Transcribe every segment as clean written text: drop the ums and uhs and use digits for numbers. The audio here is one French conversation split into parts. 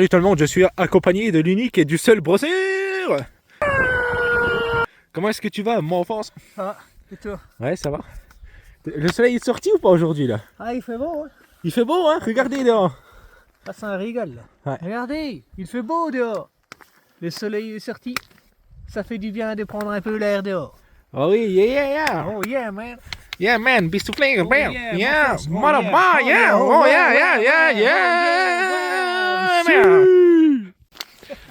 Salut tout le monde, je suis accompagné de l'unique et du seul Brosser. Comment est-ce que tu vas, mon enfance? Ça va, et toi? Ouais, ça va. Le soleil est sorti ou pas aujourd'hui là? Ah, il fait beau, hein? Il fait beau, hein? Regardez dehors. Ah, c'est un régal, là. Ouais. Regardez, il fait beau dehors. Le soleil est sorti. Ça fait du bien de prendre un peu l'air dehors. Oh oui, yeah. Oh yeah, man. Yeah, man, be to play, man. yeah, Yeah, my friends. Oh, mother yeah. bar, Oh, yeah. yeah. Oh yeah, man.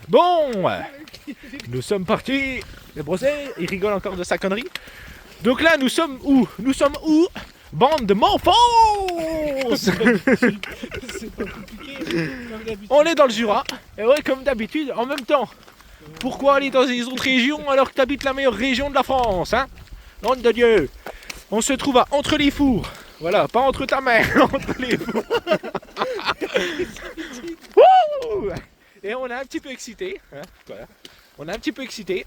Bon, nous sommes partis. Le Brosser, il rigole encore de sa connerie. Donc là, nous sommes où? Bande de m'enfonce. C'est pas compliqué, comme d'habitude. On est dans le Jura. Et ouais, comme d'habitude, en même temps. Pourquoi aller dans les autres régions alors que tu habites la meilleure région de la France, hein? Nom de Dieu. On se trouve à Entre les Fours. Voilà, pas entre ta mère, entre les fours. Wouh! Et on est un petit peu excité. Hein, voilà. On est un petit peu excité.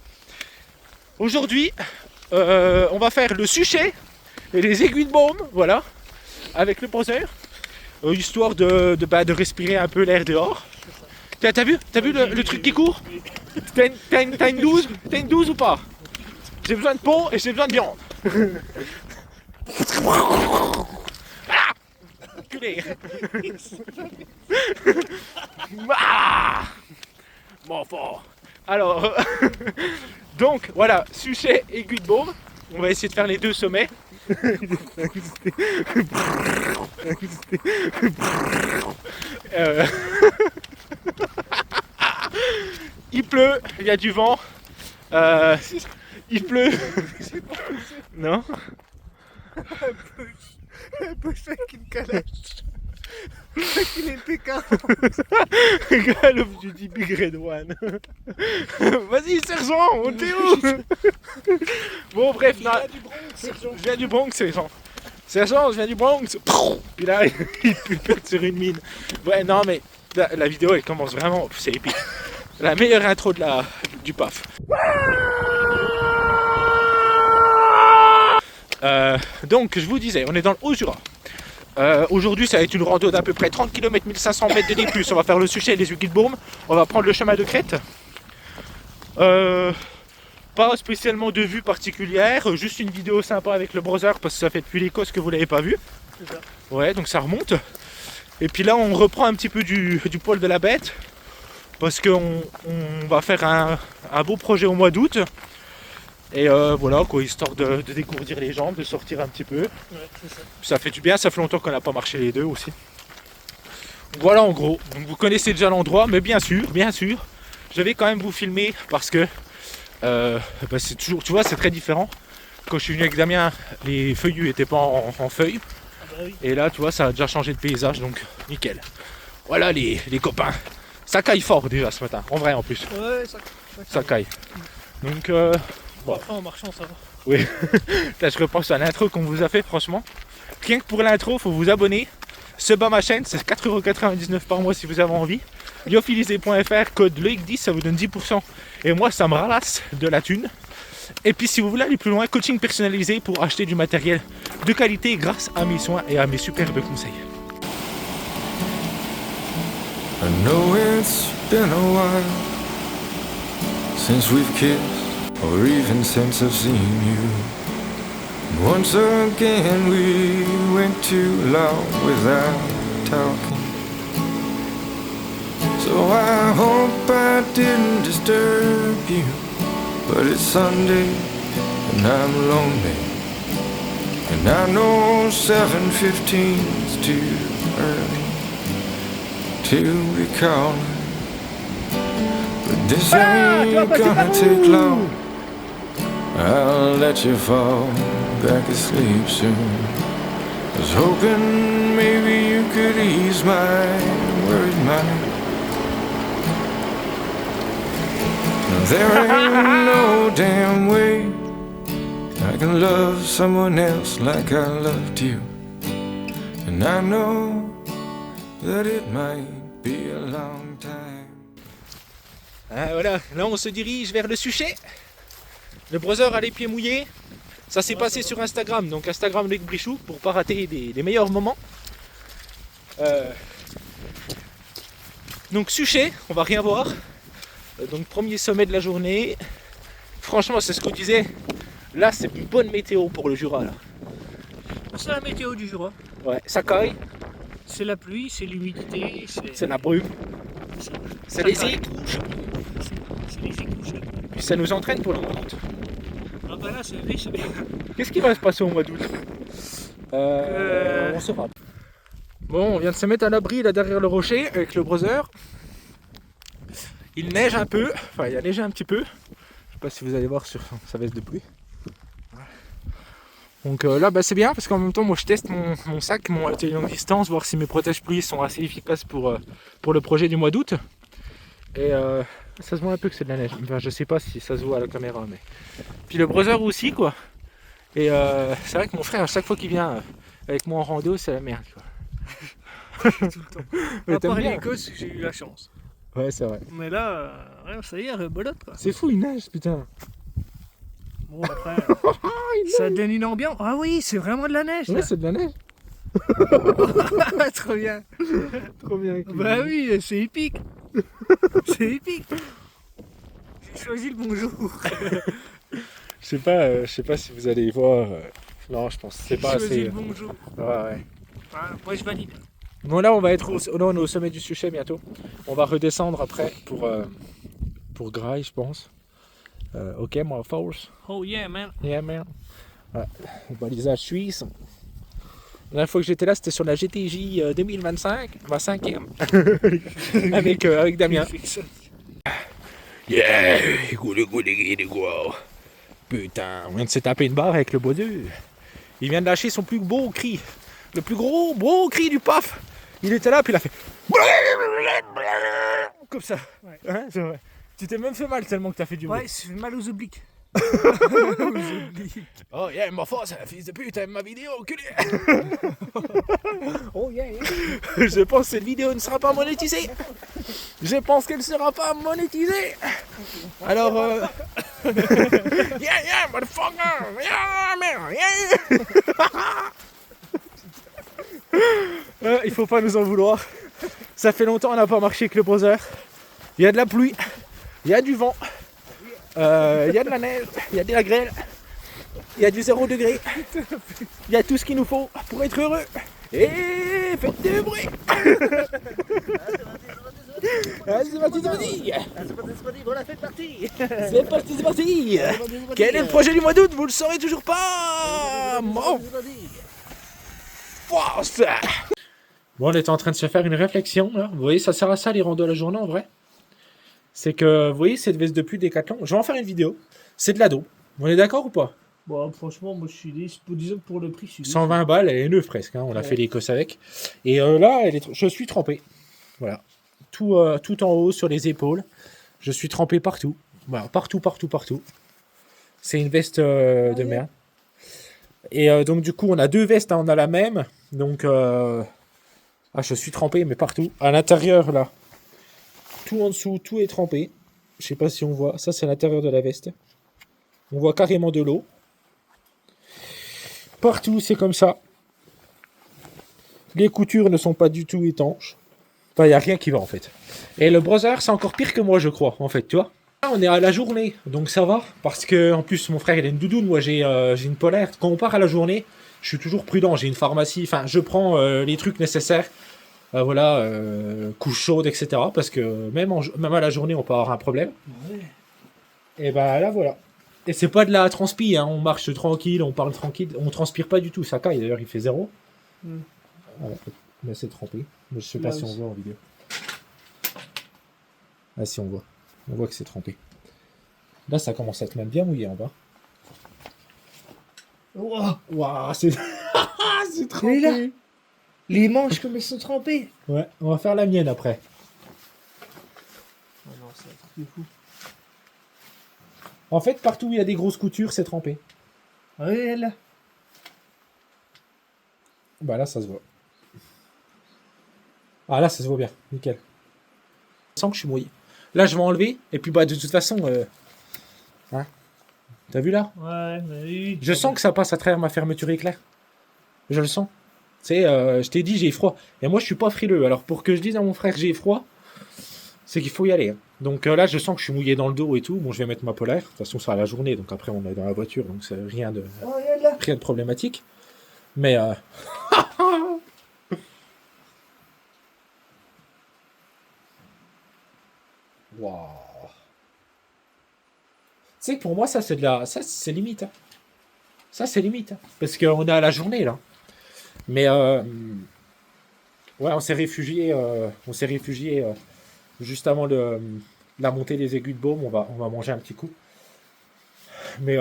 Aujourd'hui, on va faire le suchet et les aiguilles de baume, voilà, avec le Brosser, histoire de respirer un peu l'air dehors. T'as vu le truc qui court? T'as une 12? T'as une 12 ou pas? J'ai besoin de peau et j'ai besoin de viande. Ah! Culé. Ah! Bon fort. Alors, donc voilà, suchet et aiguille de baume. On va essayer de faire les deux sommets. Il pleut, il y a du vent. Il pleut. Non? Un peu avec une calèche. Avec une LPK. Call of Duty Big Red One. Vas-y, sergent, on t'est où? Bon, bref, non. Je viens du Bronx, sergent. Sergent, je viens du Bronx. Puis là, il pète sur une mine. Ouais, non, mais la vidéo, elle commence vraiment. C'est épique. La meilleure intro du PAF. Donc, je vous disais, on est dans le Haut-Jura. Aujourd'hui, ça va être une rando d'à peu près 30 km 1500 mètres de D+. On va faire le suchet et les aiguilles de baume. On va prendre le chemin de crête. Pas spécialement de vue particulière, juste une vidéo sympa avec le Brosser parce que ça fait depuis l'Écosse que vous l'avez pas vu. C'est ça. Ouais, donc ça remonte. Et puis là, on reprend un petit peu du poil de la bête parce qu'on va faire un beau projet au mois d'août. Et voilà quoi, histoire de dégourdir les jambes, de sortir un petit peu. Ouais, c'est ça. Ça fait du bien, ça fait longtemps qu'on n'a pas marché les deux aussi. Voilà en gros, donc vous connaissez déjà l'endroit, mais bien sûr, je vais quand même vous filmer parce que c'est toujours, tu vois, c'est très différent. Quand je suis venu avec Damien, les feuillus n'étaient pas en feuilles. Ah bah oui. Et là, tu vois, ça a déjà changé de paysage, donc nickel. Voilà les copains. Ça caille fort déjà ce matin, en vrai en plus, Ouais, ça caille. Donc Bon, après, en marchant, ça va. oui, là je repense à l'intro qu'on vous a fait franchement. Rien que pour l'intro, faut vous abonner. Sub à ma chaîne, c'est 4,99€ par mois si vous avez envie. Lyophilisé.fr, code LOIC10, ça vous donne 10%. Et moi, ça me ralasse de la thune. Et puis si vous voulez aller plus loin, coaching personnalisé pour acheter du matériel de qualité grâce à mes soins et à mes superbes conseils. I know it's been a while since we've kissed, or even since I've seen you. And once again we went too long without talking. So I hope I didn't disturb you, but it's Sunday and I'm lonely, and I know 7:15's too early to be calling, but this ain't gonna take long. I'll let you fall back asleep soon. I was hoping maybe you could ease my worried mind. Now there ain't no damn way I can love someone else like I loved you, and I know that it might be a long time. Voilà, là on se dirige vers le suchet. Le Brosser a les pieds mouillés. Ça s'est passé sur Instagram, donc Instagram Luc Brichou pour pas rater les meilleurs moments. Donc Suchet, on va rien voir. Donc premier sommet de la journée. Franchement, c'est ce qu'on disait. Là, c'est une bonne météo pour le Jura. Là. C'est la météo du Jura. Ouais, ça caille, C'est la pluie, c'est l'humidité, c'est la brume, c'est les caille. écouches. C'est les écouches. Puis ça nous entraîne pour le mois d'août. Ah bah là, c'est oui, c'est bien. Qu'est-ce qui va se passer au mois d'août On saura. Bon, on vient de se mettre à l'abri là derrière le rocher avec le brother. Il neige un peu, enfin il a neigé un petit peu. Je sais pas si vous allez voir sur sa veste de pluie. Donc là bah, c'est bien parce qu'en même temps moi je teste mon sac, mon atelier longue distance, voir si mes protèges pluie sont assez efficaces pour le projet du mois d'août. Et ça se voit un peu que c'est de la neige. Enfin, je sais pas si ça se voit à la caméra, mais. Puis le brother aussi quoi. Et c'est vrai que mon frère à chaque fois qu'il vient avec moi en rando c'est la merde quoi. Tout le temps. Mais À t'aimes part bien. l'Écosse, j'ai eu la chance. Ouais c'est vrai. Mais là, ouais, ça y est, rebolote quoi. C'est fou il neige putain. Bon après, ça donne une ambiance. Ah oui, c'est vraiment de la neige. Ouais Là. c'est de la neige. Trop bien. Trop bien. Bah oui, c'est épique. C'est épique. J'ai choisi le bonjour. Je sais pas si vous allez y voir. Non je pense que c'est pas J'ai choisi assez. le bonjour. Ouais. Voilà, moi je valide. Bon là on va être là, on est au sommet du Suchet bientôt. On va redescendre après pour Grail je pense. Ok moi force. Oh yeah man. Yeah man. Ouais. Balisage suisse. La dernière fois que j'étais là c'était sur la GTJ 2025, ma 5e. avec Damien. Yeah, putain, on vient de se taper une barre avec le beau Dieu. Il vient de lâcher son plus beau cri. Le plus beau cri du paf. Il était là puis il a fait comme ça. Ouais. Hein, c'est vrai. Tu t'es même fait mal tellement que t'as fait du bruit. Ouais, ça fait mal aux obliques. Oh yeah, ma force, fils de pute, t'aimes ma vidéo, enculé. Oh yeah, yeah. Je pense que cette vidéo ne sera pas monétisée. Je pense qu'elle ne sera pas monétisée. Alors, yeah, motherfucker. Yeah, man, yeah. Il faut pas nous en vouloir. Ça fait longtemps qu'on n'a pas marché avec le brother. Il y a de la pluie, il y a du vent, il y a de la neige, il y a de la grêle, il y a du 0 degré. Il y a tout ce qu'il nous faut pour être heureux. Et faites du bruit. Ah, c'est parti. Voilà, faites partie. C'est parti. Quel est le projet du mois d'août? Vous le saurez toujours pas. Mon force. Bon, on est en train de se faire une réflexion. Là. Vous voyez, ça sert à ça les randos à la journée en vrai. C'est que, vous voyez, cette veste de pluie Décathlon, je vais en faire une vidéo. C'est de la daube. On est d'accord ou pas? Bon, franchement, moi je suis disons que pour le prix, je suis 120 balles, elle est neuve presque. Hein. On a fait l'Écosse avec. Et là, je suis trempé. Voilà. Tout en haut, sur les épaules. Je suis trempé partout. Voilà, partout. C'est une veste de merde. Et donc, du coup, on a deux vestes. Hein. On a la même. Donc, je suis trempé, mais partout. À l'intérieur, là. Tout en dessous, tout est trempé. Je sais pas si on voit. Ça, c'est l'intérieur de la veste. On voit carrément de l'eau. Partout, c'est comme ça. Les coutures ne sont pas du tout étanches. Enfin, il n'y a rien qui va, en fait. Et le brother, c'est encore pire que moi, je crois, en fait, tu vois. Là, on est à la journée, donc ça va. Parce que, en plus, mon frère, il a une doudoune. Moi, j'ai une polaire. Quand on part à la journée, je suis toujours prudent. J'ai une pharmacie. Enfin, je prends les trucs nécessaires. Couche chaude, etc. Parce que même à la journée, on peut avoir un problème. Ouais. Et ben là, voilà. Et c'est pas de la transpi, hein. On marche tranquille, on parle tranquille, on transpire pas du tout. Ça caille, d'ailleurs, il fait 0. Mais c'est trempé. Mais je sais pas Là si on aussi. voit en vidéo. Ah, si, on voit. On voit que c'est trempé. Là, ça commence à être même bien mouillé en bas. Waouh, c'est c'est trempé. Et là, les manches comme elles sont trempées. Ouais, on va faire la mienne après. Oh non, c'est un truc de fou. En fait, partout où il y a des grosses coutures, c'est trempé. Ouais, là. Bah là, ça se voit. Ah là, ça se voit bien. Nickel. Je sens que je suis mouillé. Là, je vais enlever. Et puis, bah, de toute façon... Hein, t'as vu là? Ouais, mais oui. Je sens que ça passe à travers ma fermeture éclair. Je le sens. Tu sais, je t'ai dit, j'ai froid. Et moi, je suis pas frileux. Alors, pour que je dise à mon frère que j'ai froid, c'est qu'il faut y aller. Hein. Donc là, je sens que je suis mouillé dans le dos et tout. Bon, je vais mettre ma polaire. De toute façon, ça va la journée. Donc après, on est dans la voiture. Donc c'est rien de problématique. Mais... Waouh. Tu sais que pour moi, ça, c'est de la... Ça, c'est limite. Hein. Ça, c'est limite. Hein. Parce qu'on est à la journée, là. Mais... Ouais, on s'est réfugié... juste avant la montée des aigus de baume. On va manger un petit coup. Mais...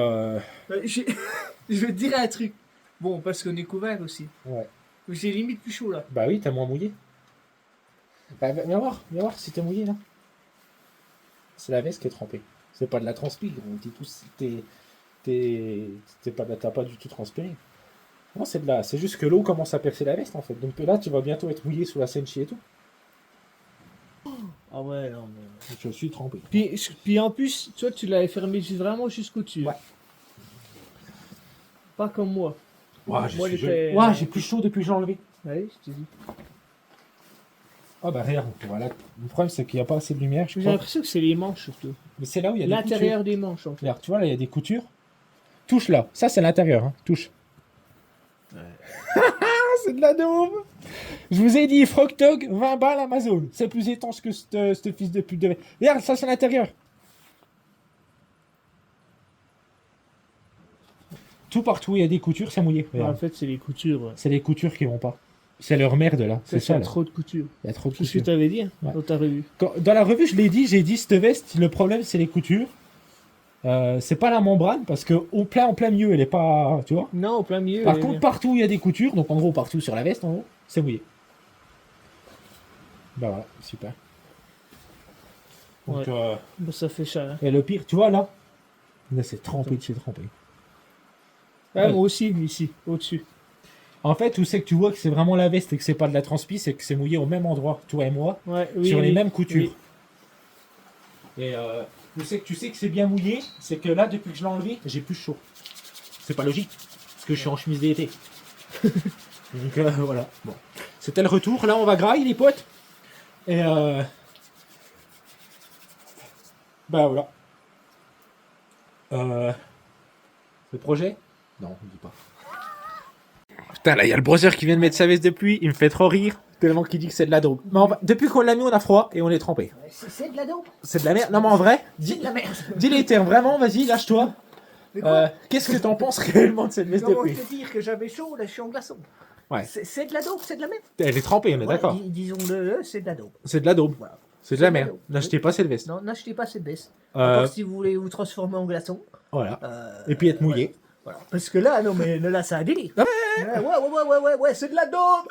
Je vais te dire un truc. Bon, parce qu'on est couvert aussi. Ouais. J'ai limite plus chaud là. Bah oui, t'es moins mouillé. Bah, viens voir si t'es mouillé là. C'est la veste qui est trempée. C'est pas de la transpi. On dit tous t'as pas du tout transpiré. Non, c'est juste que l'eau commence à percer la veste en fait. Donc là, tu vas bientôt être mouillé sous la Senchi et tout. Ah ouais, non mais... Je suis trempé. Puis en plus, toi, tu l'avais fermé vraiment jusqu'au-dessus. Ouais. Pas comme moi. Ouais, Moi, j'ai plus chaud depuis que j'ai enlevé. Ouais, je te dis. Ah bah regarde, voilà. Le problème c'est qu'il n'y a pas assez de lumière, je J'ai crois. l'impression que c'est les manches surtout. Mais c'est là où il y a des coutures. L'intérieur des manches en fait. Regarde, tu vois là, il y a des coutures. Touche là. Ça c'est l'intérieur, hein. Touche. Ouais. C'est de la daube. Je vous ai dit, Frogtog, 20 balles Amazon. C'est plus étanche que ce fils de pute de... Regarde, ça c'est l'intérieur. Tout partout où il y a des coutures, c'est mouillé. Ouais, en fait, c'est les coutures. Ouais. C'est les coutures qui vont pas. C'est leur merde là. C'est ça. Il y a Là. trop de couture. Il y a trop de C'est ce que couture. tu avais dit hein, Ouais. dans ta revue. Dans la revue, j'ai dit cette veste, le problème c'est les coutures. C'est pas la membrane parce que en plein milieu, elle est pas, tu vois. Non, au plein milieu. Par contre, partout où il y a des coutures, donc en gros partout sur la veste, en gros, c'est mouillé. Bah voilà, super. Donc, Bah, ça fait cher. Hein. et le pire, tu vois là c'est trempé de chez trempé. Ouais, moi aussi, ici, au-dessus. En fait, où c'est que tu vois que c'est vraiment la veste et que c'est pas de la transpi, c'est que c'est mouillé au même endroit, toi et moi, Ouais, oui, sur les oui. mêmes coutures. Oui. Et où c'est que tu sais que c'est bien mouillé, c'est que là, depuis que je l'ai enlevé, j'ai plus chaud. C'est pas logique, parce que je suis en chemise d'été. Donc voilà. Bon, c'était le retour. Là, on va grailler les potes. Et bah voilà. Le projet? Non, on dit pas. Putain, là, il y a le browser qui vient de mettre sa veste de pluie. Il me fait trop rire. Tellement qu'il dit que c'est de la dope. Mais depuis qu'on l'a mis, on a froid et on est trempé. C'est de la dope. C'est de la merde. Non, mais en vrai, C'est de la merde. dis les termes. Vraiment, vas-y, lâche-toi. Mais quoi Qu'est-ce que t'en penses réellement de cette veste de Comment pluie? te dire que j'avais chaud, là je suis en glaçon. Ouais. C'est de la dope, c'est de la merde. Elle est trempée, on est d'accord. Disons-le, c'est de la dope. C'est de la dope. Voilà. C'est de la C'est de la merde. dope. N'achetez pas cette veste. Non, n'achetez pas cette baisse. Euh, Si vous voulez vous transformer en glaçon. Voilà. Et puis être mouillé. Voilà. Parce que là, non mais là c'est un délire. Ah. Ouais, c'est de la dope.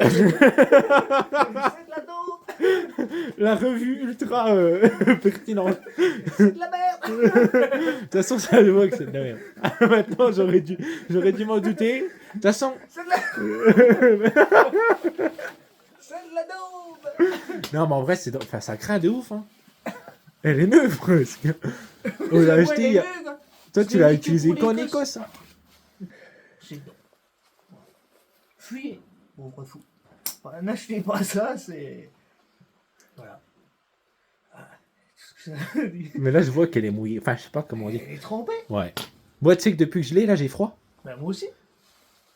C'est de la dope. La revue ultra pertinente. C'est de la merde. De toute façon, ça se voit que c'est de la merde. Maintenant, j'aurais dû m'en douter. De toute façon, C'est de la... c'est de la dope. non, mais en vrai, enfin, ça craint de ouf. Hein. Elle est neuve presque. On l'a acheté. il y a- Toi, tu l'as utilisé pour qu'en l'Écosse. Écosse. Hein. C'est non. Fuyez, pauvre fou. Voilà, n'achetez pas ça, c'est... Voilà. Ah, tout ce que ça veut dire. Mais là, je vois qu'elle est mouillée. Enfin, je sais pas comment on dit. Elle est trempée. Ouais. Moi, tu sais que depuis que je l'ai, là, j'ai froid. Ben, moi aussi.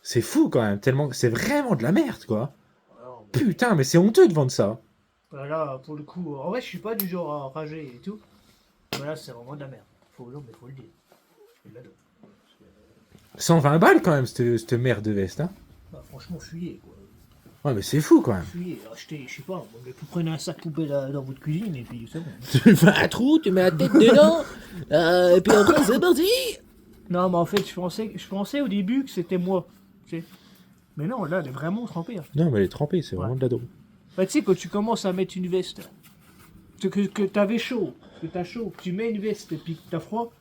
C'est fou quand même. Tellement que c'est vraiment de la merde, quoi. Alors, Putain, mais c'est honteux de vendre ça. là, pour le coup, en vrai, je suis pas du genre à rager et tout. Mais là, c'est vraiment de la merde. Faut le dire. C'est de la dope. 120 balles quand même, cette merde de veste. Hein. Bah, franchement, fuyez, quoi. Ouais, mais c'est fou quand même. Fuyez, achetez, je sais pas, vous prenez un sac poubelle dans votre cuisine et puis c'est bon. Tu fais un trou, tu mets la tête dedans, et puis après c'est parti. Non, mais en fait, je pensais au début que c'était moi. Tu sais. Mais non, là, elle est vraiment trempée. Hein. Non, mais elle est trempée, c'est vraiment de la daube. Bah, tu sais, quand tu commences à mettre une veste, que t'avais chaud, que t'as chaud, que tu mets une veste et puis que t'as froid,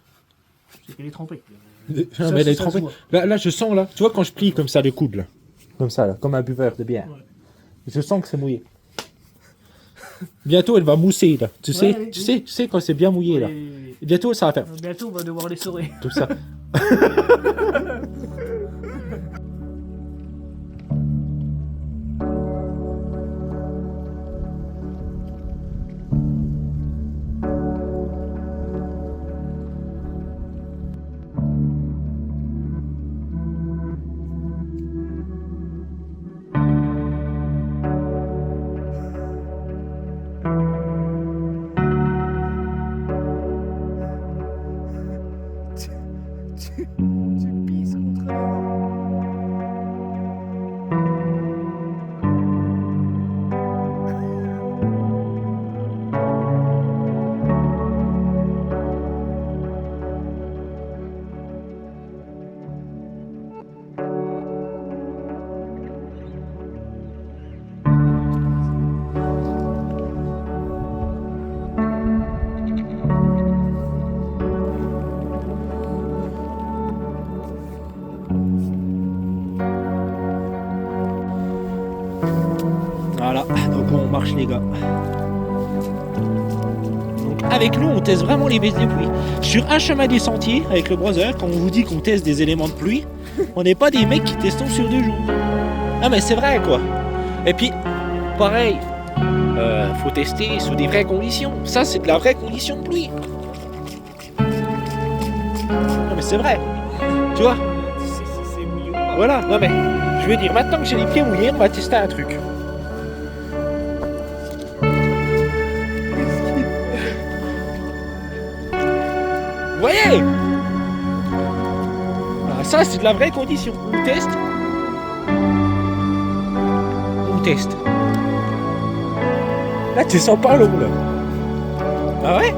c'est qu'elle est trempée. Non, Ça, mais elle est ça se trempée. voit. Là, je sens là, tu vois quand je plie comme ça le coude là, comme ça là, comme un buveur de bière. Ouais. Je sens que c'est mouillé. Bientôt elle va mousser là. Tu sais, oui, tu oui. sais quand c'est bien mouillé là. Et Bientôt ça va faire bientôt, on va devoir les saurer. tout ça. Tu pisses contre le vent. Voilà, donc on marche les gars. Donc avec nous on teste vraiment les vestes de pluie. Sur un chemin des sentiers avec le brother, quand on vous dit qu'on teste des éléments de pluie, on n'est pas des mecs qui testons sur 2 jours. Ah mais c'est vrai quoi. Et puis pareil, faut tester sous des vraies conditions. Ça c'est de la vraie condition de pluie. Non mais c'est vrai. Tu vois? C'est mouillé ou pas? Voilà, non mais je veux dire, maintenant que j'ai les pieds mouillés, on va tester un truc. Vous voyez? Ah, ça c'est de la vraie condition. On teste. On teste. Là tu sens pas l'eau là. Ah ouais?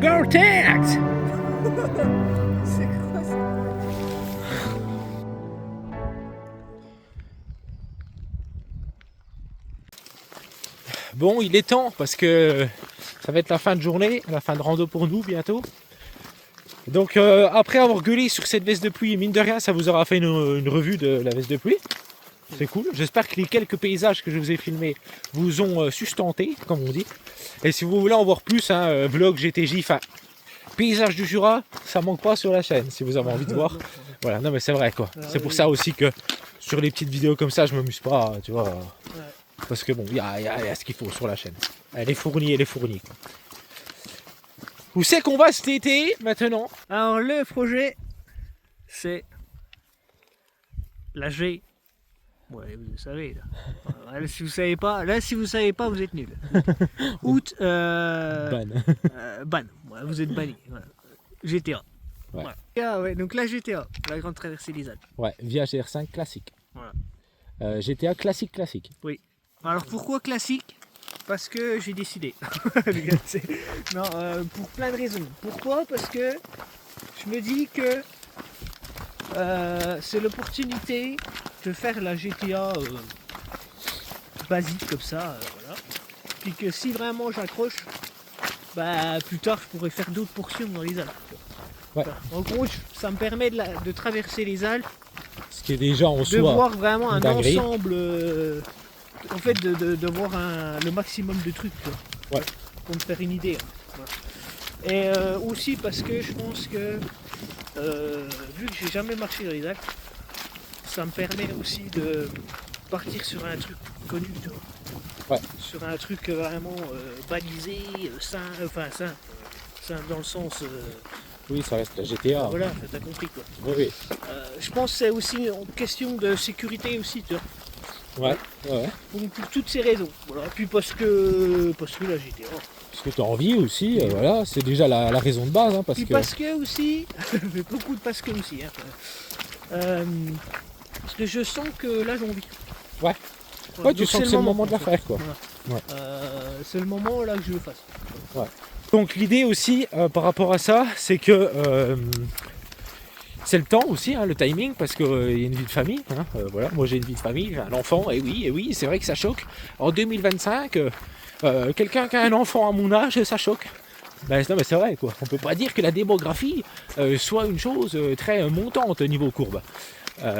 Gore-Tex! C'est quoi ça? Bon, il est temps parce que ça va être la fin de journée, la fin de rando pour nous bientôt. Donc après avoir gueulé sur cette veste de pluie, mine de rien, ça vous aura fait une revue de la veste de pluie. C'est cool. J'espère que les quelques paysages que je vous ai filmés vous ont sustenté, comme on dit. Et si vous voulez en voir plus, vlog GTJ, enfin paysage du Jura, ça manque pas sur la chaîne si vous avez envie de voir. Voilà, non mais c'est vrai quoi. C'est pour ça aussi que sur les petites vidéos comme ça, je m'amuse pas, tu vois. Parce que bon, il y a ce qu'il faut sur la chaîne. Elle est fournie quoi. Où c'est qu'on va cet été maintenant? Alors le projet, c'est la G. Ouais, vous savez là. Là, si vous savez pas, vous êtes nuls. Août, Ban. ban. Ouais, vous êtes banni. Voilà. GTA. Ouais. Voilà. Ah ouais, donc la GTA, la grande traversée des Alpes. Ouais, via GR5 classique. Voilà. GTA classique. Alors pourquoi classique? Parce que j'ai décidé. Non, pour plein de raisons. Pourquoi? Parce que je me dis que c'est l'opportunité de faire la GTA basique comme ça, voilà. Puis que si vraiment j'accroche, bah plus tard je pourrais faire d'autres portions dans les Alpes. Ouais. En gros, ça me permet de traverser les Alpes, Ce qui est déjà en de soi. voir vraiment un dinguerie. ensemble, en fait de voir le maximum de trucs, quoi. Ouais. Pour me faire une idée. Hein. Voilà. Et aussi parce que je pense que vu que j'ai jamais marché dans les Alpes, ça me permet aussi de partir sur un truc connu, tu vois. Ouais. Sur un truc vraiment balisé, sain dans le sens. Oui, ça reste la GTA. Voilà, t'as compris quoi. Oui. Je pense que c'est aussi une question de sécurité aussi, tu vois. Ouais. Pour toutes ces raisons. Voilà. Puis parce que la GTA. Parce que tu as envie aussi, voilà, c'est déjà la raison de base. Hein, parce Puis que... parce que aussi, beaucoup de parce que aussi. Hein. Parce que je sens que là j'ai envie. Ouais. Ouais, tu sens que c'est le moment de la faire quoi. Voilà. Ouais. C'est le moment là que je le fasse. Donc l'idée aussi par rapport à ça, c'est que c'est le temps aussi, hein, le timing, parce qu'il y a une vie de famille. Hein, voilà. Moi j'ai une vie de famille, j'ai un enfant, et oui, c'est vrai que ça choque. En 2025, quelqu'un qui a un enfant à mon âge, ça choque. Ben, non mais c'est vrai quoi, on peut pas dire que la démographie soit une chose très montante au niveau courbe.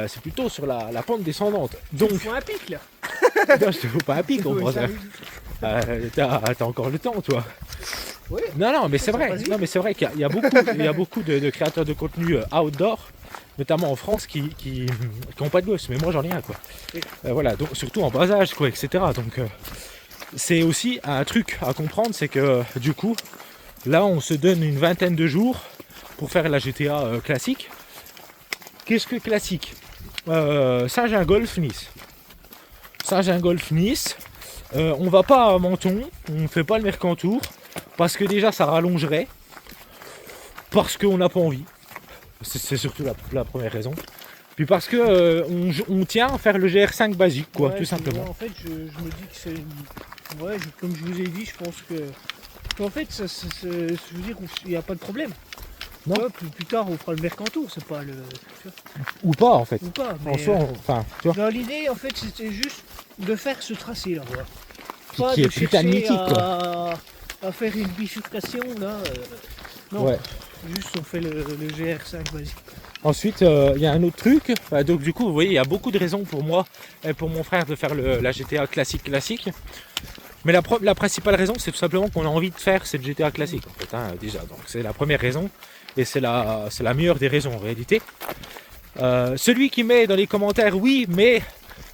C'est plutôt sur la pente descendante. Donc, Il faut un pic là. non, je te faut pas un pic, Oui, ça brother. T'as encore le temps, toi. Oui. Non, mais c'est Ça vrai. passe vite. Non, mais c'est vrai qu'il y a beaucoup de créateurs de contenu outdoor, notamment en France, qui ont pas de gosse. Mais moi, j'en ai un, quoi. Oui. Voilà, donc surtout en bas âge, quoi, etc. Donc, c'est aussi un truc à comprendre, c'est que du coup, là, on se donne une vingtaine de jours pour faire la GTA classique. Qu'est-ce que classique Saint-Gingolf, Nice. Saint-Gingolph-Nice. On va pas à Menton, on ne fait pas le Mercantour, parce que déjà ça rallongerait, parce qu'on n'a pas envie. C'est surtout la première raison. Puis parce que on tient à faire le GR5 basique, quoi, Ouais, tout simplement. En fait, je me dis que c'est... Ouais, comme je vous ai dit, je pense que... En fait, je veux dire, il n'y a pas de problème. Non. Tu vois, plus tard, on fera le Mercantour, c'est pas le... tu vois, Ou pas en fait. ou pas, mais... En soi, enfin, tu vois. dans l'idée, en fait, c'était juste de faire ce tracé-là, voilà. Pas Qui de est putain de chercher mythique, à faire une bifurcation, là. Non, Ouais. juste on fait le GR5 basique. Ensuite, il y a un autre truc. Donc du coup, vous voyez, il y a beaucoup de raisons pour moi et pour mon frère de faire la GTA classique. Mais la principale raison, c'est tout simplement qu'on a envie de faire cette GTA classique, en fait, hein, déjà. Donc c'est la première raison et c'est la meilleure des raisons en réalité. Celui qui met dans les commentaires, oui, mais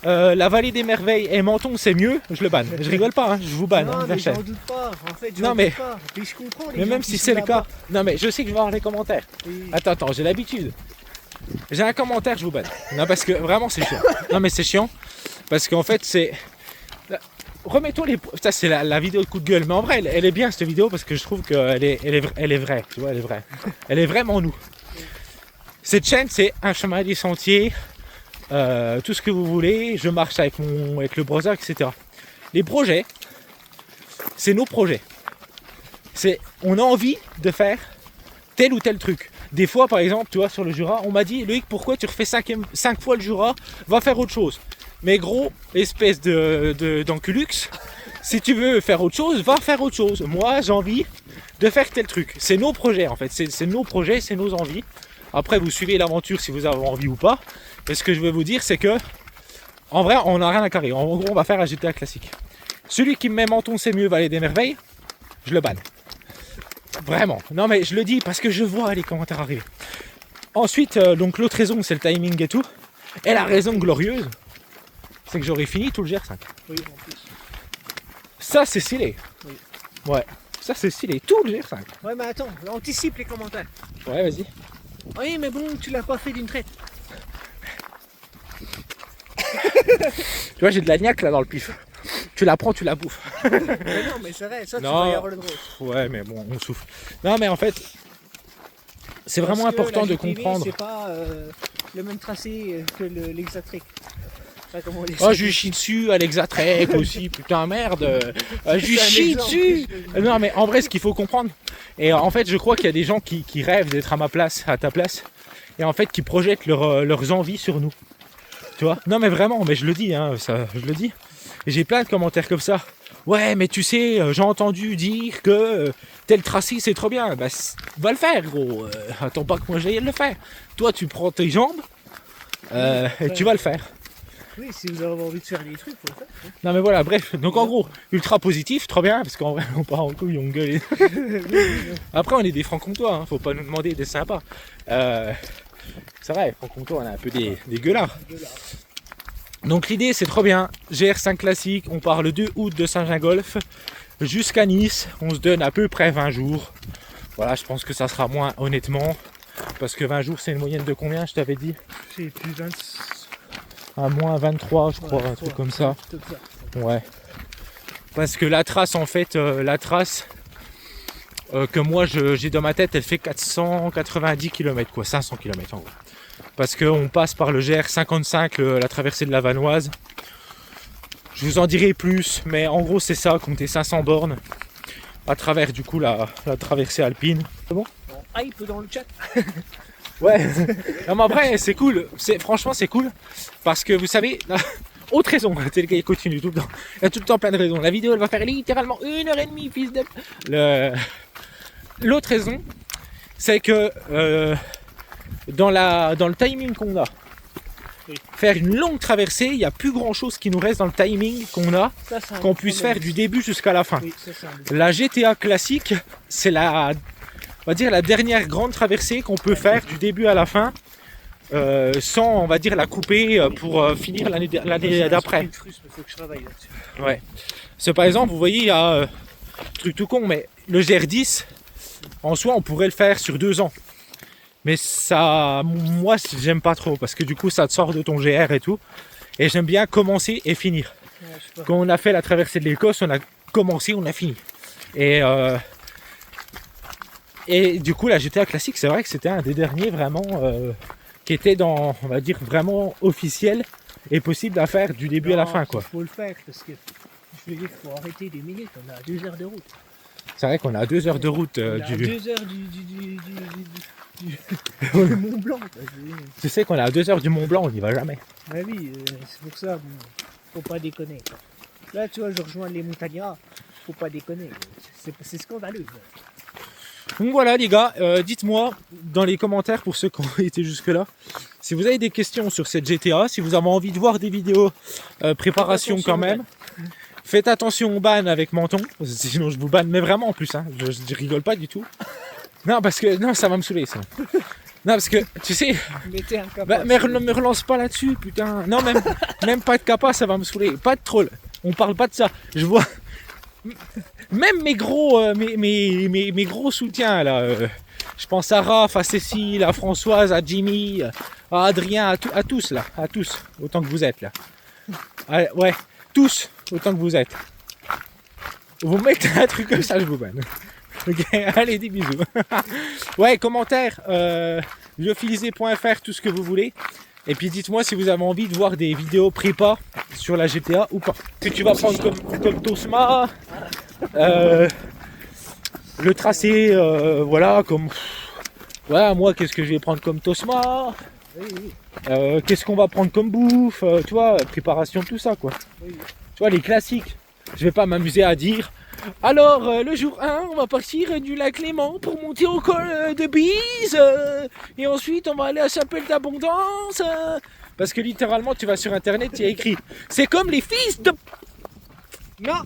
la vallée des merveilles et Menton c'est mieux, je le banne. Je rigole pas, hein, je vous banne. Non, hein, mais Rachel. j'en doute pas, en fait, Non, j'en mais- doute pas. Mais je comprends les Mais gens même qui si sont c'est le cas, là-bas. non mais je sais que je vais avoir les commentaires. Et- Attends, j'ai l'habitude. J'ai un commentaire, je vous banne. Non, parce que vraiment c'est chiant. Non, mais c'est chiant. Parce qu'en fait, c'est. Remets-toi les. Ça, c'est la vidéo de coup de gueule. Mais en vrai, elle est bien cette vidéo parce que je trouve qu'elle est vraie. Tu vois, elle est vraie. Elle est vraiment nous. Cette chaîne, c'est un chemin des sentiers. Tout ce que vous voulez. Je marche avec le browser, etc. Les projets, c'est nos projets. On a envie de faire tel ou tel truc. Des fois, par exemple, tu vois, sur le Jura, on m'a dit, Loïc, pourquoi tu refais 5 fois le Jura? Va faire autre chose. Mais gros, espèce d'enculux, si tu veux faire autre chose, va faire autre chose. Moi, j'ai envie de faire tel truc. C'est nos projets, en fait. C'est nos projets, c'est nos envies. Après, vous suivez l'aventure si vous avez envie ou pas. Mais ce que je veux vous dire, c'est que, en vrai, on n'a rien à carrer. En gros, on va faire un GTA classique. Celui qui me met Menton, c'est mieux, Vallée des Merveilles, je le banne. Vraiment. Non mais je le dis parce que je vois les commentaires arriver. Ensuite, donc l'autre raison c'est le timing et tout. Et la raison glorieuse, c'est que j'aurais fini tout le GR5. Oui, en plus. Ça c'est stylé. Oui. Ouais. Ça c'est stylé. Tout le GR5. Ouais, mais attends, anticipe les commentaires. Ouais, vas-y. Oui, mais bon, tu l'as pas fait d'une traite. Tu vois, j'ai de la niaque là dans le pif. Tu la prends, tu la bouffes. Mais non, mais c'est vrai, ça, tu Non. vas y avoir le droit. Ouais, mais bon, on souffle. Non mais en fait, c'est vraiment Parce que important la de GTV, comprendre. C'est pas le même tracé que l'Exatrek. Comment on les Oh, je lui chie dessus à l'Exatrek aussi, putain merde. Je lui chie dessus. Non, mais en vrai, ce qu'il faut comprendre, et en fait, je crois qu'il y a des gens qui rêvent d'être à ma place, à ta place, et en fait, qui projettent leurs envies sur nous. Tu vois? Non, mais vraiment, mais je le dis, hein, ça, je le dis. Et j'ai plein de commentaires comme ça. Ouais, mais tu sais, j'ai entendu dire que tel tracé c'est trop bien. Bah, va le faire, gros. Attends pas que moi j'aille le faire. Toi, tu prends tes jambes et tu vas le faire. Oui, si vous avez envie de faire des trucs, faut le faire. Non, mais voilà, bref. Donc, en gros, ultra positif, trop bien, parce qu'en vrai, on part en couille, on gueule. Après, on est des francs-comtois, hein, faut pas nous demander d'être sympa. C'est vrai, francs-comtois, on est un peu des gueulards. Donc l'idée c'est trop bien, GR5 classique, on part le 2 août de Saint-Gingolph jusqu'à Nice, on se donne à peu près 20 jours. Voilà, je pense que ça sera moins honnêtement, parce que 20 jours c'est une moyenne de combien je t'avais dit? C'est plus 20... À moins 23 je crois, un truc comme ça. Ouais. Parce que la trace en fait, que moi j'ai dans ma tête, elle fait 490 km quoi, 500 km en gros. Parce qu'on passe par le GR55, la traversée de la Vanoise. Je vous en dirai plus, mais en gros c'est ça, compter 500 bornes à travers du coup la traversée alpine. C'est bon? On hype dans le chat. Ouais. Non mais en vrai c'est cool, franchement c'est cool. Parce que vous savez, autre raison, c'est le gars il continue tout le temps. Il y a tout le temps plein de raisons. La vidéo elle va faire littéralement 1h30, fils de... L'autre raison, c'est que... dans le timing qu'on a, oui. Faire une longue traversée, il n'y a plus grand chose qui nous reste dans le timing qu'on a, Ça, qu'on puisse faire du début jusqu'à la fin. Oui, ça, La GTA classique, c'est on va dire la dernière grande traversée qu'on peut faire du début à la fin, sans, on va dire, la couper pour finir l'année d'après. Faut que je travaille là-dessus. Ouais. C'est par exemple, vous voyez, il y a truc tout con, mais le GR10, en soi, on pourrait le faire sur 2 ans. Mais ça, moi, j'aime pas trop parce que du coup, ça te sort de ton GR et tout. Et j'aime bien commencer et finir. je sais pas. Quand on a fait la traversée de l'Écosse, on a commencé, on a fini. Et du coup, la GTA classique, c'est vrai que c'était un des derniers vraiment qui était dans, on va dire, vraiment officiel et possible à faire du début à la fin, quoi. Il faut le faire parce que, je veux dire, il faut arrêter 2 minutes, on a 2 heures de route. C'est vrai qu'on a 2 heures de route On a du... 2 heures du Mont Blanc. Quoi. Tu sais qu'on est à 2 heures du Mont Blanc, on n'y va jamais. Bah oui, c'est pour ça, bon, faut pas déconner. Quoi. Là, tu vois, je rejoins les montagnards, faut pas déconner. C'est scandaleux. Quoi. Donc voilà les gars, dites-moi dans les commentaires pour ceux qui ont été jusque là, si vous avez des questions sur cette GTA, si vous avez envie de voir des vidéos préparation quand même, faites attention au ban avec menton, sinon je vous banne, mais vraiment en plus, hein, je rigole pas du tout. Non parce que, non ça va me saouler ça. Non parce que, tu sais, Mettez un capa. me relance pas là-dessus putain, non même pas de capa ça va me saouler, pas de troll, on parle pas de ça, je vois... Même mes gros, mes gros soutiens là, je pense à Raph, à Cécile, à Françoise, à Jimmy, à Adrien, à tous là, à tous, autant que vous êtes là. Ouais, tous, autant que vous êtes. Vous mettez un truc comme ça, je vous banne. Ok, allez, des bisous. Ouais, commentaires, lyophilisé.fr, tout ce que vous voulez. Et puis dites-moi si vous avez envie de voir des vidéos prépa sur la GTA ou pas. Que tu vas prendre comme Tosma, le tracé, voilà, comme... Voilà, moi, qu'est-ce que je vais prendre comme Tosma, qu'est-ce qu'on va prendre comme bouffe, tu vois, préparation, tout ça, quoi. Tu vois, les classiques. Je vais pas m'amuser à dire... Alors, le jour 1, on va partir du lac Léman pour monter au col de Bise. Et ensuite, on va aller à Chapelle d'Abondance. Parce que littéralement, tu vas sur Internet, il y a écrit « C'est comme les fils de... » Non.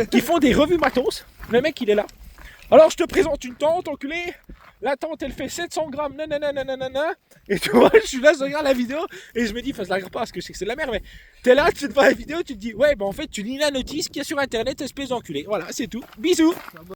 qui font des revues matos. Le mec, il est là. Alors, je te présente une tente, enculé. La tente, elle fait 700 grammes, nanana. Et tu vois, je suis là, je regarde la vidéo et je me dis, enfin, je la regarde pas parce que je sais que c'est de la merde, mais t'es là, tu te vois la vidéo, tu te dis, ouais, bah en fait, tu lis la notice qu'il y a sur Internet, espèce d'enculé. Voilà, c'est tout. Bisous.